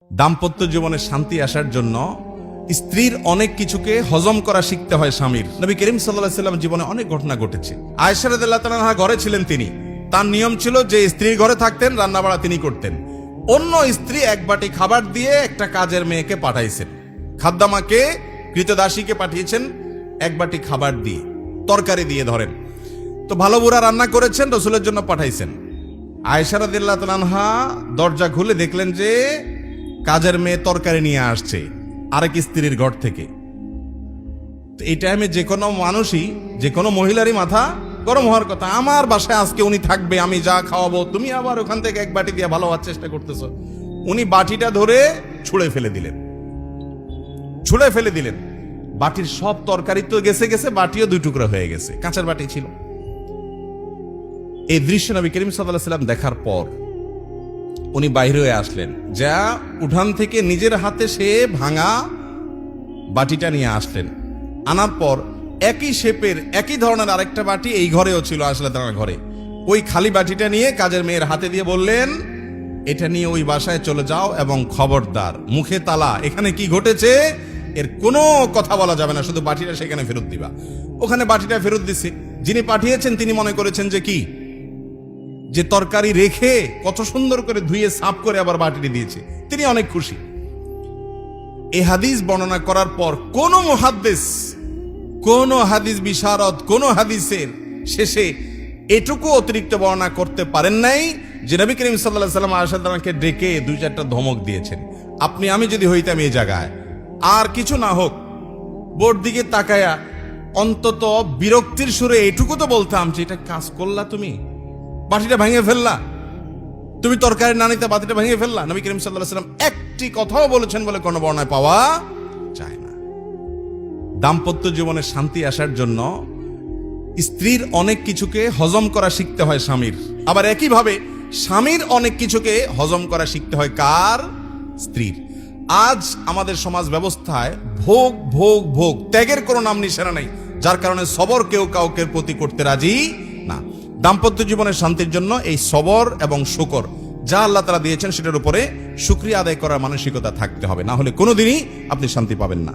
দাম্পত্য জীবনে শান্তি আসার জন্য স্ত্রীর অনেক কিছুকে হজম করা শিখতে হয় স্বামীর। নবী করিম সাল্লাল্লাহু আলাইহি ওয়াসাল্লাম জীবনে অনেক ঘটনা ঘটেছে। আয়েশা রাদিয়াল্লাহু তাআলা আনহা ঘরে ছিলেন, তিনি তার নিয়ম ছিল যে স্ত্রীর ঘরে থাকতেন, রান্না বাড়া তিনি করতেন। অন্য স্ত্রী এক বাটি খাবার দিয়ে একটা কাজের মেয়েকে পাঠাইছেন, খাদ্দামাকে কৃতদাসীকে পাঠিয়েছেন এক বাটি খাবার দিয়ে, তরকারি দিয়ে ধরেন। তো ভালো বুড়া রান্না করেছেন, রসুলের জন্য পাঠাইছেন। আয়েশা রাদিয়াল্লাহু তাআলা আনহা দরজা খুলে দেখলেন যে কাজের মেয়ে তরকারি নিয়ে আসছে আরেক স্ত্রীর ঘর থেকে। এই টাইমে যে কোনো মানুষই, যে কোনো মহিলারই মাথা গরম হওয়ার কথা, আমার বাসায় আজকে উনি থাকবে, আমি যা খাওয়াবো, তুমি আবার ওখান থেকে এক বাটি দিয়ে ভালো হওয়ার চেষ্টা করতেছো। উনি বাটিটা ধরে ছুঁড়ে ফেলে দিলেন। বাটির সব তরকারি তো গেছে, বাটিও দুই টুকরা হয়ে গেছে, কাঁচের বাটি ছিল। এই দৃশ্য নবী করিম সাল্লাল্লাহু আলাইহি ওয়াসাল্লাম দেখার পর উনি বাইরে হয়ে আসলেন, যা উঠান থেকে নিজের হাতে সে ভাঙা বাটিটা নিয়ে আসলেন। আনার পর একই শেপের একই ধরনের আরেকটা বাটি এই ঘরেও ছিল, আসলে তার ঘরে। ওই খালি বাটিটা নিয়ে কাজের মেয়ের হাতে দিয়ে বললেন, এটা নিয়ে ওই বাসায় চলে যাও এবং খবরদার মুখে তালা, এখানে কি ঘটেছে এর কোনো কথা বলা যাবে না, শুধু বাটিটা সেখানে ফেরত দিবা। ওখানে বাটিটা ফেরত দিছে। যিনি পাঠিয়েছেন তিনি মনে করেছেন যে তরকারি রেখে কত সুন্দর করে ধুয়ে সাফ করে আবার বাটিটি দিয়েছে, তিনি অনেক খুশি। এই হাদিস বর্ণনা করার পর কোন মুহাদ্দিস, কোন হাদিস বিশারদ, কোন হাদিসের শেষে এটুকু অতিরিক্ত বর্ণনা করতে পারেন নাই যে নবী করিম সাল্লাল্লাহু আলাইহি ওয়াসাল্লাম আয়েশা রাদিয়াল্লাহু আনহাকে ডেকে দুই চারটা ধমক দিয়েছেন। আপনি আমি যদি হইতাম এই জায়গায়, আর কিছু না হোক বোর দিকে তাকায়া অন্তত বিরক্তির সুরে এটুকু তো বলতাম যে এটা কাজ করলা, তুমি বাটিটা ভেঙে ফেললা, তুমি তরকারি না নিতে বাটিটা ভেঙে ফেললা। নবী করিম সাল্লাল্লাহু আলাইহি ওয়াসাল্লাম একটি কথাও বলেছেন বলে কোনো বর্ণনায় পাওয়া যায় না। দাম্পত্য জীবনে শান্তি আসার জন্য স্ত্রীর অনেক কিছুকে হজম করা শিখতে হয় স্বামীর, আবার একইভাবে স্বামীর অনেক কিছুকে হজম করা শিখতে হয় কার? স্ত্রীর। আজ আমাদের সমাজ ব্যবস্থায় ভোগ ভোগ ভোগ, ত্যাগের কোনো নাম নিশানা নেই, যার কারণে সবর কেউ কাউকে প্রতি করতে রাজি না। দাম্পত্য জীবনের শান্তির জন্য এই সবর এবং শুকর যা আল্লাহ তাআলা দিয়েছেন সেটার উপরে শুকরিয়া আদায় করার মানসিকতা থাকতে হবে, না হলে কোনোদিনই আপনি শান্তি পাবেন না।